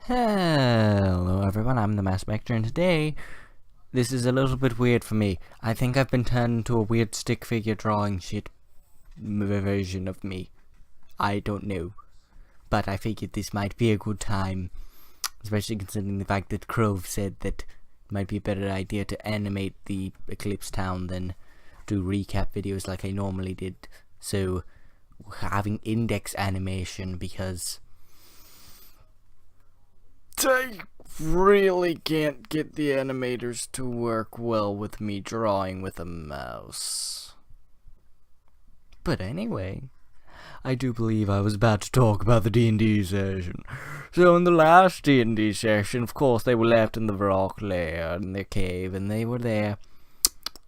Hello everyone, I'm the Spectre, and today, this is a little bit weird for me. I think I've been turned into a weird stick figure drawing shit version of me. I don't know. But I figured this might be a good time, especially considering the fact that Crove said that it might be a better idea to animate the Eclipse town than do recap videos like I normally did. So, having index animation because I really can't get the animators to work well with me drawing with a mouse. But anyway, I do believe I was about to talk about the D&D session. So in the last D&D session, of course, they were left in the rock lair in their cave, and they were there.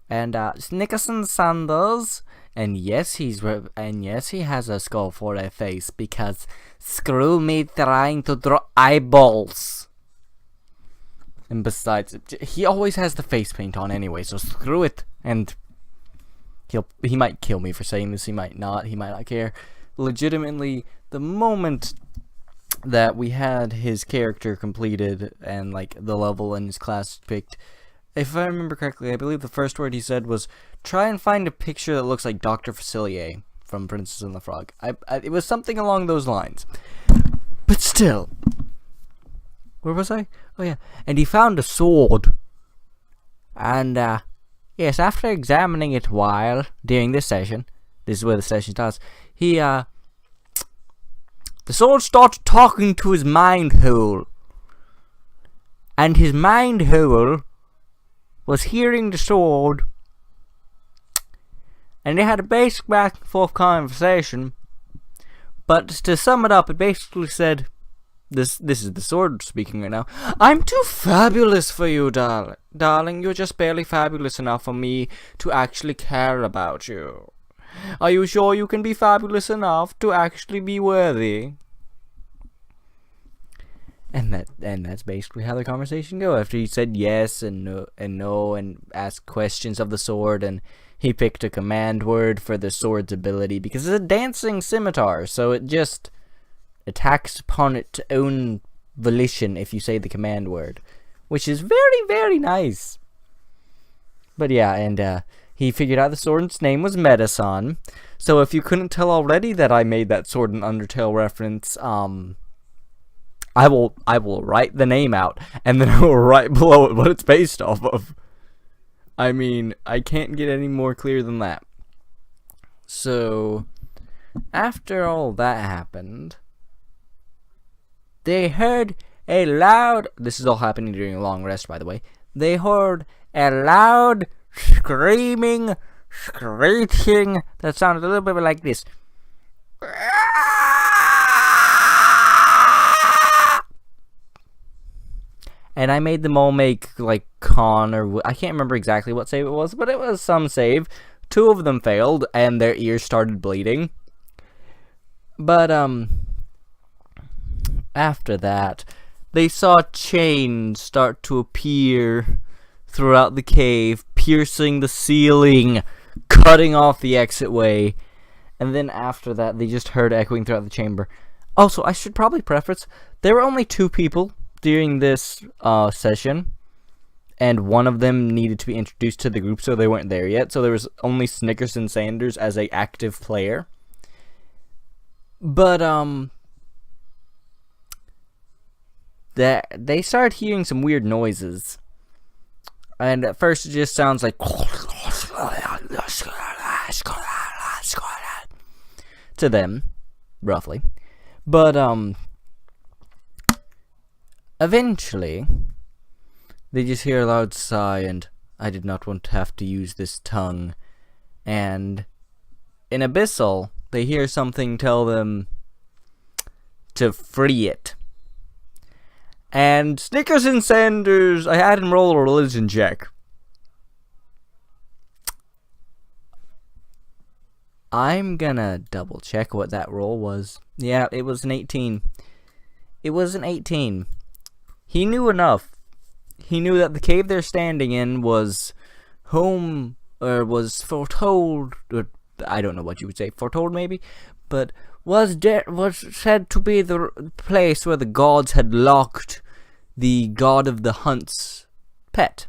And Snickerson Sanders, and yes, he has a skull for a face because screw me trying to draw eyeballs. And besides, he always has the face paint on anyway, so screw it. And he might kill me for saying this. He might not care. Legitimately, the moment that we had his character completed and like the level and his class picked, if I remember correctly, I believe the first word he said was, try and find a picture that looks like Dr. Facilier from Princess and the Frog. It was something along those lines. But still. Where was I? Oh yeah. And he found a sword. And, yes, after examining it while during this session, this is where the session starts, the sword started talking to his mind hole. And his mind hole was hearing the sword, and they had a basic back and forth conversation. But to sum it up, it basically said, this is the sword speaking right now, I'm too fabulous for you, darling. Darling, you're just barely fabulous enough for me to actually care about you. Are you sure you can be fabulous enough to actually be worthy? And that's basically how the conversation go. After he said yes and no and asked questions of the sword, and he picked a command word for the sword's ability because it's a dancing scimitar, so it just attacks upon its own volition if you say the command word, which is very, very nice. But yeah, and he figured out the sword's name was Medason. So if you couldn't tell already that I made that Sword and Undertale reference, I will write the name out, and then I will write below it what it's based off of. I mean, I can't get any more clear than that. So, after all that happened, they heard a loud... This is all happening during a long rest, by the way. They heard a loud, screaming, screeching that sounded a little bit like this. And I made them all make, like, con or... I can't remember exactly what save it was, but it was some save. 2 of them failed, and their ears started bleeding. But, after that, they saw chains start to appear throughout the cave, piercing the ceiling, cutting off the exit way. And then after that, they just heard echoing throughout the chamber. Also, I should probably preface, there were only 2 people during this session, and one of them needed to be introduced to the group, so they weren't there yet. So there was only Snickerson Sanders as a active player. But they started hearing some weird noises, and at first it just sounds like to them, roughly. But eventually, they just hear a loud sigh, and I did not want to have to use this tongue. And in Abyssal, they hear something tell them to free it. And Snickerson Sanders, I had him roll a religion check. I'm gonna double check what that roll was. Yeah, it was an 18. It was an 18. He knew enough. He knew that the cave they're standing in was home, or was foretold, or I don't know what you would say, foretold maybe, but was said to be the place where the gods had locked the god of the hunt's pet.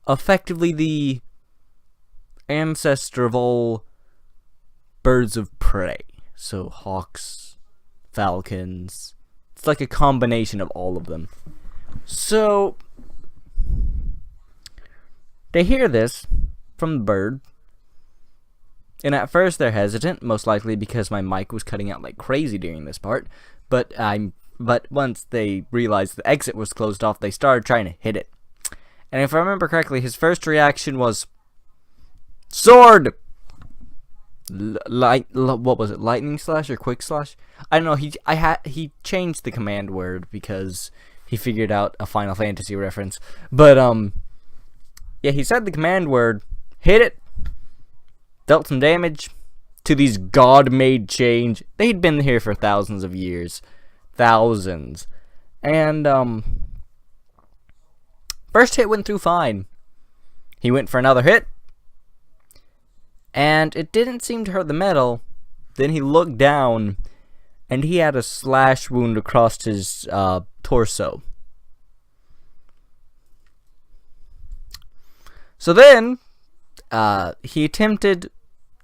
Effectively the ancestor of all birds of prey. So hawks, falcons. It's like a combination of all of them. So they hear this from the bird. And at first they're hesitant, most likely because my mic was cutting out like crazy during this part. But once they realized the exit was closed off, they started trying to hit it. And if I remember correctly, his first reaction was sword. What was it? Lightning slash or quick slash? I don't know. He changed the command word because he figured out a Final Fantasy reference. But yeah, he said the command word, hit it, dealt some damage to these god-made chains. They'd been here for thousands of years. Thousands. And first hit went through fine. He went for another hit, and it didn't seem to hurt the metal. Then he looked down, and he had a slash wound across his torso. So then, he attempted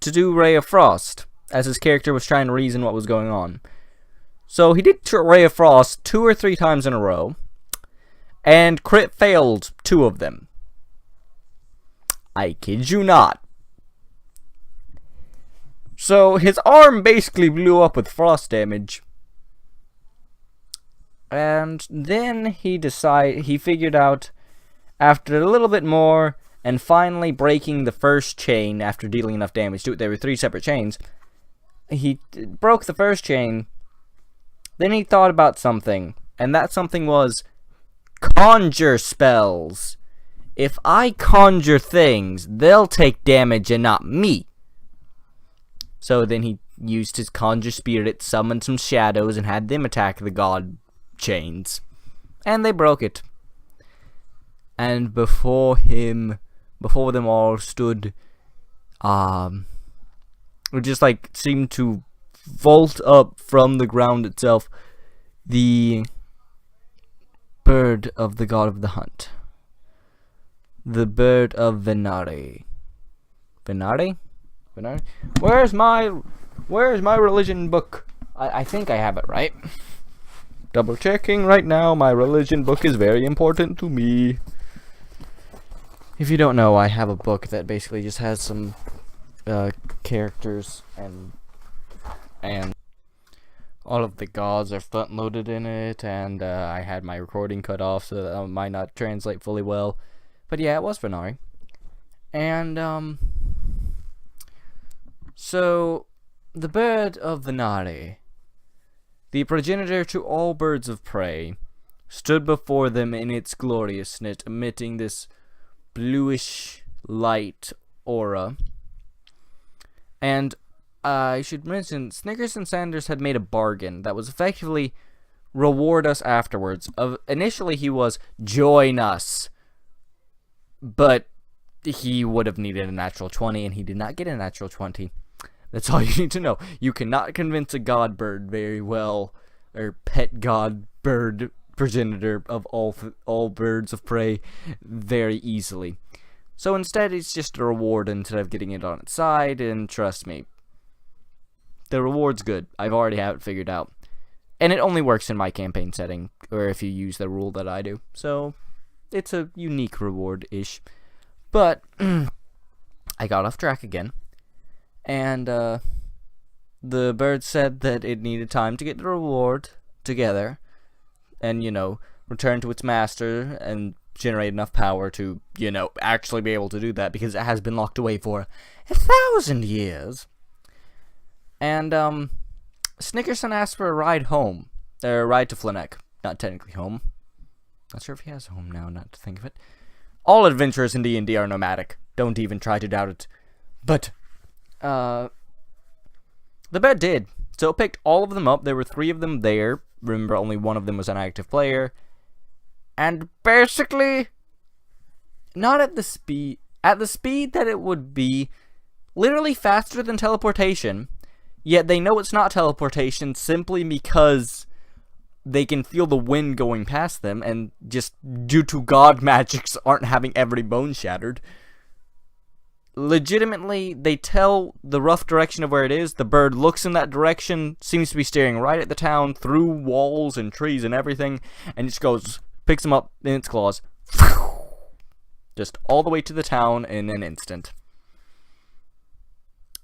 to do Ray of Frost, as his character was trying to reason what was going on. So he did Ray of Frost 2 or 3 times in a row, and crit failed 2 of them. I kid you not. So his arm basically blew up with frost damage. And then he figured out, after a little bit more, and finally breaking the first chain after dealing enough damage to it. There were 3 separate chains. He broke the first chain. Then he thought about something, and that something was conjure spells. If I conjure things, they'll take damage and not me. So then he used his conjure spirit, summoned some shadows, and had them attack the god chains. And they broke it. And before them all stood, it just like seemed to vault up from the ground itself, the bird of the god of the hunt. The bird of Venari. Venari? Venari? Where's my religion book? I think I have it right. Double checking right now. My religion book is very important to me. If you don't know, I have a book that basically just has some characters and all of the gods are front loaded in it, and I had my recording cut off so that might not translate fully well. But yeah, it was Venari. And so the bird of Venari, the progenitor to all birds of prey, stood before them in its gloriousness, emitting this bluish light aura. And I should mention, Snickers and Sanders had made a bargain that was effectively reward us afterwards. Initially he was join us, but he would have needed a natural 20, and he did not get a natural 20. That's all you need to know. You cannot convince a god bird very well, or pet god bird progenitor of all birds of prey very easily. So instead, it's just a reward instead of getting it on its side, and trust me, the reward's good. I've already have it figured out. And it only works in my campaign setting, or if you use the rule that I do. So it's a unique reward-ish. But I got off track again. And the bird said that it needed time to get the reward together. And, return to its master and generate enough power to, actually be able to do that. Because it has been locked away for 1,000 years. And, Snickerson asked for a ride home. Or a ride to Flinneck. Not technically home. Not sure if he has a home now, not to think of it. All adventurers in D&D are nomadic. Don't even try to doubt it. But, the bird did. So it picked all of them up. There were 3 of them there. Remember, only one of them was an active player. And basically, not at the speed that it would be, literally faster than teleportation, Yet they know it's not teleportation simply because they can feel the wind going past them, and just due to god magics aren't having every bone shattered. Legitimately, they tell the rough direction of where it is. The bird looks in that direction, seems to be staring right at the town, through walls and trees and everything, and just goes, picks him up in its claws, just all the way to the town in an instant.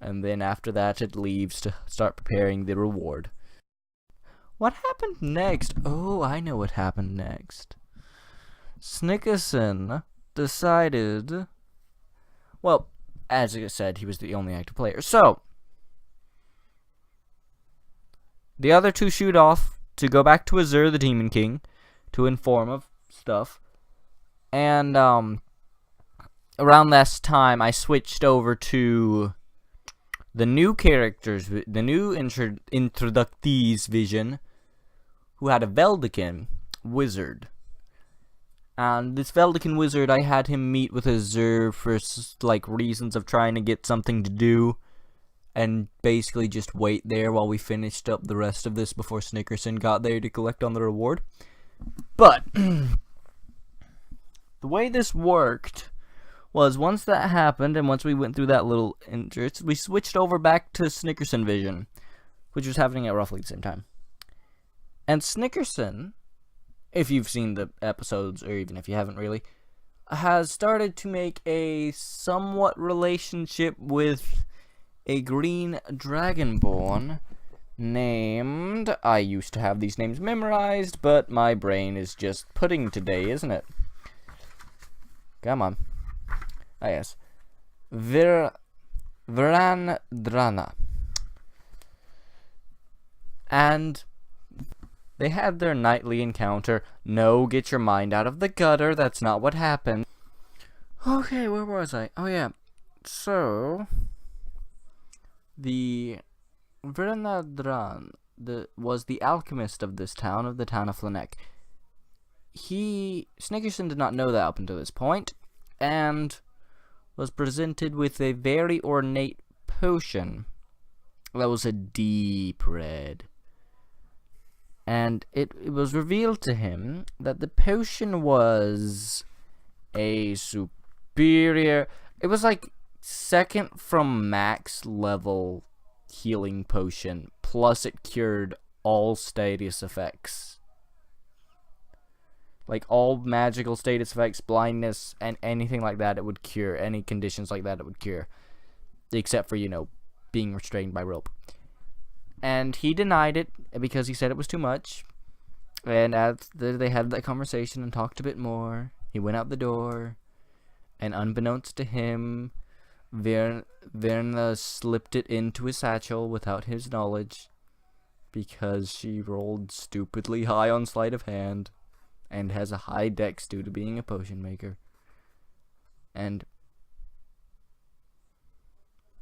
And then after that, it leaves to start preparing the reward. What happened next? Oh, I know what happened next. Snickerson decided... Well, as I said, he was the only active player. So, the other two shoot off to go back to Azur, the Demon King, to inform of stuff. And, around this time, I switched over to the new characters, the new introductees vision, who had a Veldikin wizard. And this Veldikin wizard, I had him meet with Azur for, like, reasons of trying to get something to do, and basically just wait there while we finished up the rest of this before Snickerson got there to collect on the reward. But the way this worked was, once that happened, and once we went through that little interest, we switched over back to Snickerson vision, which was happening at roughly the same time. And Snickerson, if you've seen the episodes, or even if you haven't really, has started to make a somewhat relationship with a green dragonborn named... I used to have these names memorized, but my brain is just pudding today, isn't it? Come on. Ah, yes. Vrandrana. And they had their nightly encounter. No, get your mind out of the gutter. That's not what happened. Okay, where was I? Oh, yeah. So, the Vranadran was the alchemist of this town, of the town of Flanek. Snickerson did not know that up until this point, and was presented with a very ornate potion that was a deep red. And it was revealed to him that the potion was a superior... It was like second from max level healing potion, plus it cured all status effects. Like, all magical status effects, blindness, and anything like that, it would cure. Any conditions like that, it would cure. Except for, being restrained by rope. And he denied it, because he said it was too much. And as they had that conversation and talked a bit more, he went out the door. And unbeknownst to him, Verna slipped it into his satchel without his knowledge. Because she rolled stupidly high on sleight of hand. And has a high dex due to being a potion maker. And...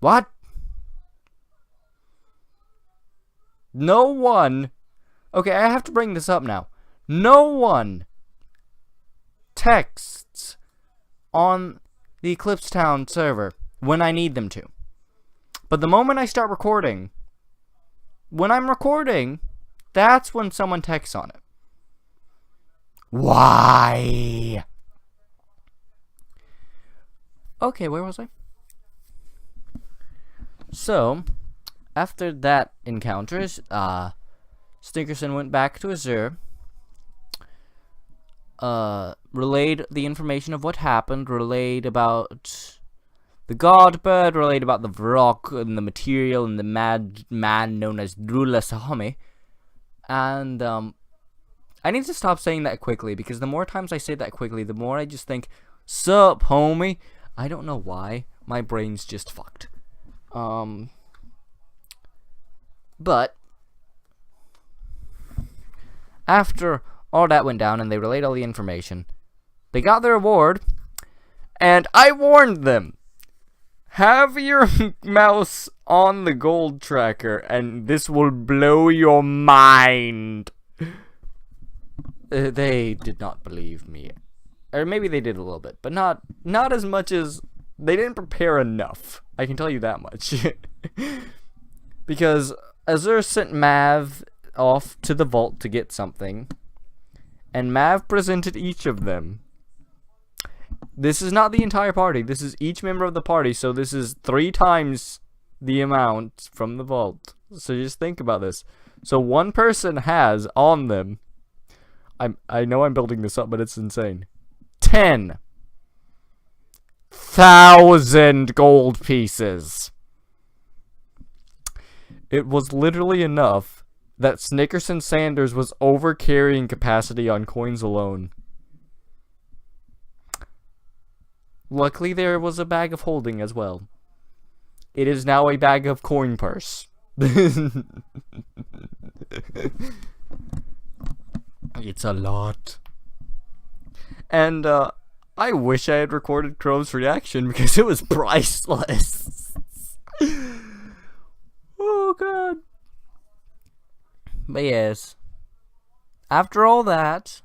What? No one... Okay, I have to bring this up now. No one texts on the Eclipse Town server when I need them to. But the moment I start recording, when I'm recording, that's when someone texts on it. Why? Okay, where was I? So, after that encounter, Snickerson went back to Azur, relayed the information of what happened, relayed about the god bird, relayed about the rock and the material and the mad man known as Drula Sahome, and I need to stop saying that quickly, because the more times I say that quickly, the more I just think, sup, homie? I don't know why. My brain's just fucked. But after all that went down and they relayed all the information, they got their reward, and I warned them, have your mouse on the gold tracker, and this will blow your mind. They did not believe me. Or maybe they did a little bit, but not as much as... They didn't prepare enough. I can tell you that much. Because Azure sent Mav off to the vault to get something, and Mav presented each of them. This is not the entire party. This is each member of the party, so this is 3 times the amount from the vault. So just think about this. So one person has on them, I know I'm building this up, but it's insane, 10,000 gold pieces. It was literally enough that Snickerson Sanders was over carrying capacity on coins alone. Luckily, there was a bag of holding as well. It is now a bag of coin purse. It's a lot. And, I wish I had recorded Crow's reaction because it was priceless. Oh, God. But yes. After all that,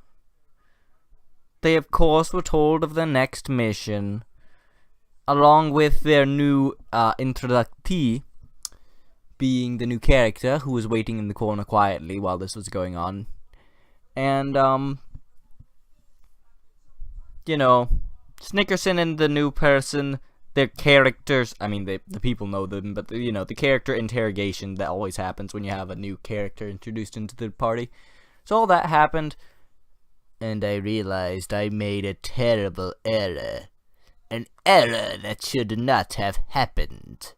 they of course were told of the next mission, along with their new introductee, being the new character who was waiting in the corner quietly while this was going on. And, you know, Snickerson and the new person, their characters, I mean, the people know them, but, you know, the character interrogation that always happens when you have a new character introduced into the party. So all that happened. And I realized I made a terrible error. An error that should not have happened.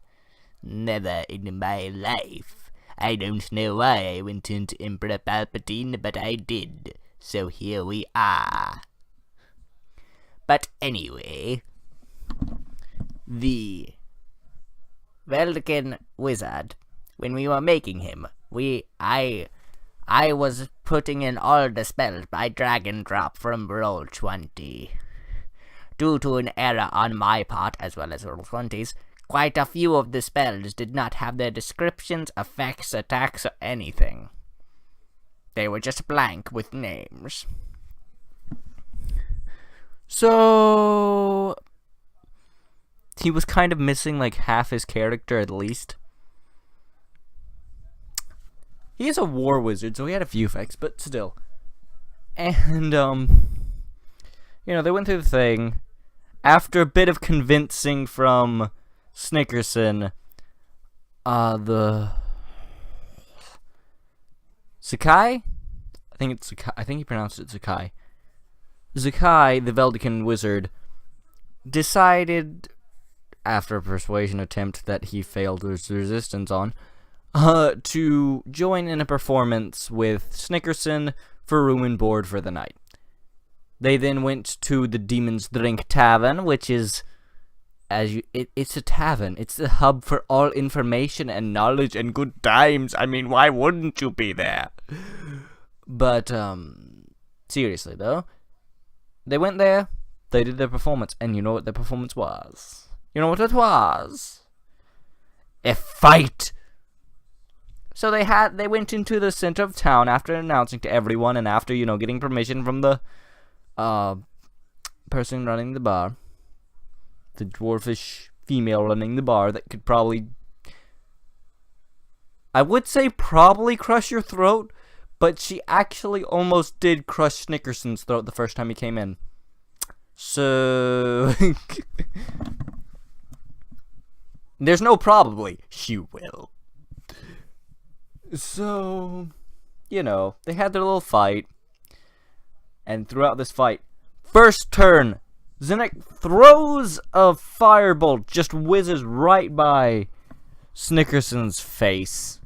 Never in my life. I don't know why I went into Emperor Palpatine, but I did. So here we are. But anyway, the Velkin wizard, when we were making him, I was putting in all the spells by drag and drop from Roll20. Due to an error on my part, as well as Roll20's, quite a few of the spells did not have their descriptions, effects, attacks, or anything. They were just blank with names. So he was kind of missing like half his character at least. He is a war wizard, so he had a few effects, but still. And, you know, they went through the thing. After a bit of convincing from Snickerson, the Zakai? I think he pronounced it Zakai. Zakai, the Veldican wizard, decided, after a persuasion attempt that he failed his resistance on, to join in a performance with Snickerson for room and board for the night. They then went to the Demon's Drink Tavern, which is, it's a tavern. It's the hub for all information and knowledge and good times. I mean, why wouldn't you be there? But, seriously though, they went there, they did their performance, and you know what their performance was? You know what it was? A fight! So they went into the center of town after announcing to everyone and after, you know, getting permission from the person running the bar. The dwarfish female running the bar that could probably, I would say probably crush your throat, but she actually almost did crush Snickerson's throat the first time he came in. So there's no probably, she will. So, you know, they had their little fight, and throughout this fight, first turn, Zinnik throws a firebolt, just whizzes right by Snickerson's face.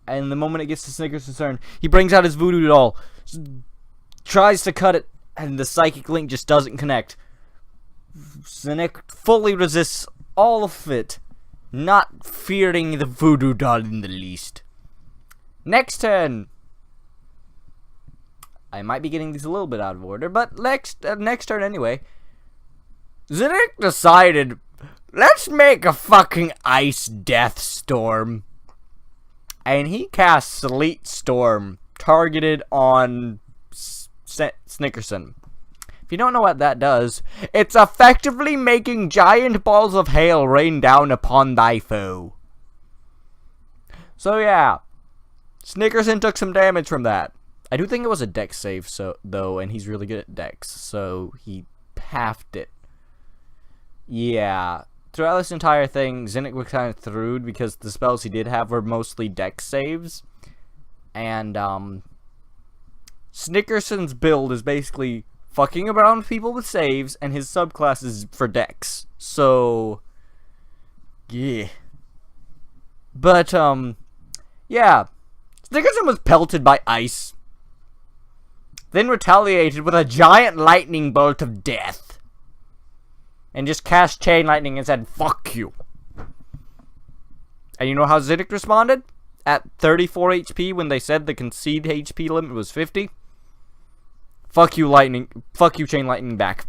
And the moment it gets to Snickerson's turn, he brings out his voodoo doll, tries to cut it, and the psychic link just doesn't connect. Zinnik fully resists all of it, not fearing the voodoo doll in the least. Next turn. I might be getting these a little bit out of order, but next turn anyway. Zinnik decided, let's make a fucking ice death storm. And he cast Sleet Storm, targeted on Snickerson. If you don't know what that does, it's effectively making giant balls of hail rain down upon thy foe. So yeah, Snickerson took some damage from that. I do think it was a dex save, though, and he's really good at dex, so he halved it. Yeah, throughout this entire thing, Zinnik was kind of threwed because the spells he did have were mostly dex saves, and Snickerson's build is basically fucking around with people with saves, and his subclass is for dex. So, yeah. But, yeah. Snickerson was pelted by ice, then retaliated with a giant lightning bolt of death, and just cast Chain Lightning and said, "Fuck you." And you know how Zinnik responded? At 34 HP when they said the concede HP limit was 50? Fuck you, lightning. Fuck you, Chain Lightning back.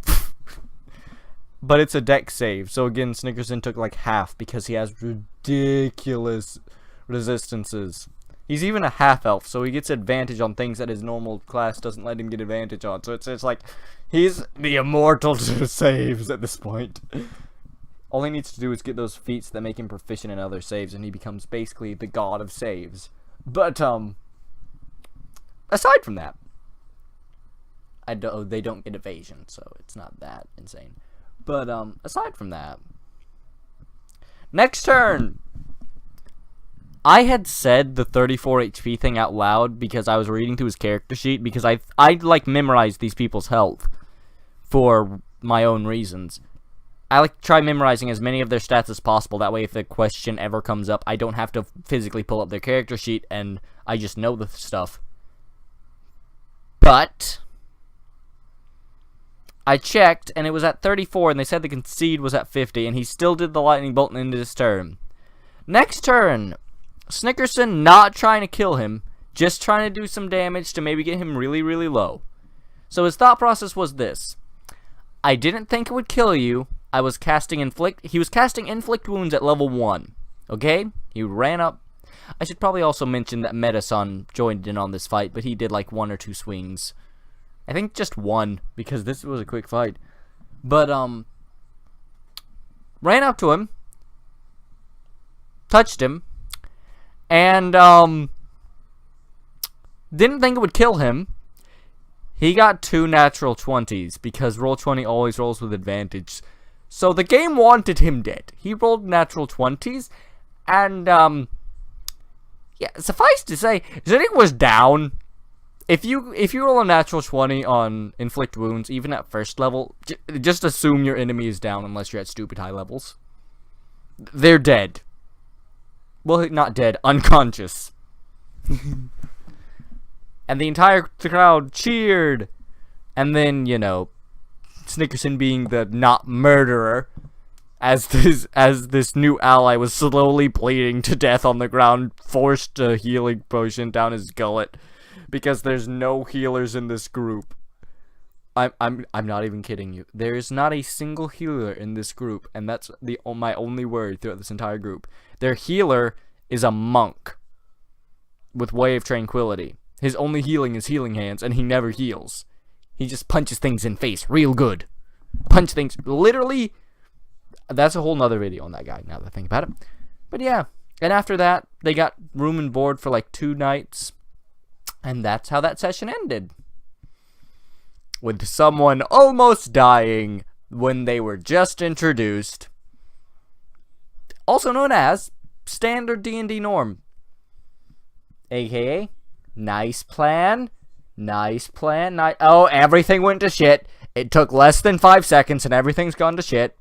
But it's a dex save, so again, Snickerson took like half because he has ridiculous resistances. He's even a half-elf, so he gets advantage on things that his normal class doesn't let him get advantage on. So it's like, he's the immortal to saves at this point. All he needs to do is get those feats that make him proficient in other saves, and he becomes basically the god of saves. But, aside from that, they don't get evasion, so it's not that insane. But, aside from that, next turn! I had said the 34 HP thing out loud because I was reading through his character sheet, because I like memorized these people's health for my own reasons. I like try memorizing as many of their stats as possible, that way if the question ever comes up, I don't have to physically pull up their character sheet, and I just know the stuff. But I checked, and it was at 34, and they said the concede was at 50, and he still did the lightning bolt into his turn. Next turn, Snickerson not trying to kill him, just trying to do some damage to maybe get him really, really low. So his thought process was this: I didn't think it would kill you. I was casting Inflict. He was casting Inflict Wounds at level 1. Okay? He ran up. I should probably also mention that Metason joined in on this fight, but he did like 1 or 2 swings. I think just 1, because this was a quick fight. But, ran up to him, touched him, and, didn't think it would kill him. He got 2 natural 20s, because Roll20 always rolls with advantage. So the game wanted him dead. He rolled natural 20s, and, yeah, suffice to say, Zinnik was down. If you roll a natural 20 on Inflict Wounds, even at first level, just assume your enemy is down unless you're at stupid high levels. They're dead. Well, not dead, unconscious. And the entire crowd cheered. And then, you know, Snickerson being the not murderer, as this new ally was slowly bleeding to death on the ground, forced a healing potion down his gullet. Because there's no healers in this group. I'm not even kidding you. There is not a single healer in this group, and that's my only worry throughout this entire group. Their healer is a monk with Way of Tranquility. His only healing is Healing Hands, and he never heals. He just punches things in face real good. Punch things, literally. That's a whole nother video on that guy, now that I think about it. But yeah, and after that, they got room and board for like 2 nights. And that's how that session ended. With someone almost dying when they were just introduced. Also known as standard D&D norm. AKA, nice plan. Oh, everything went to shit. It took less than 5 seconds and everything's gone to shit.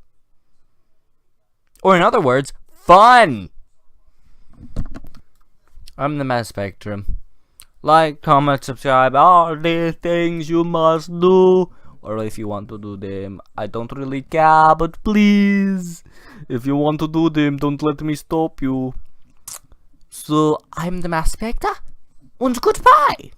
Or in other words, fun. I'm the Mass Spectrum. Like, comment, subscribe, all these things you must do. Or if you want to do them, I don't really care, but please, if you want to do them, don't let me stop you. So, I'm the Mass Spectre, and goodbye.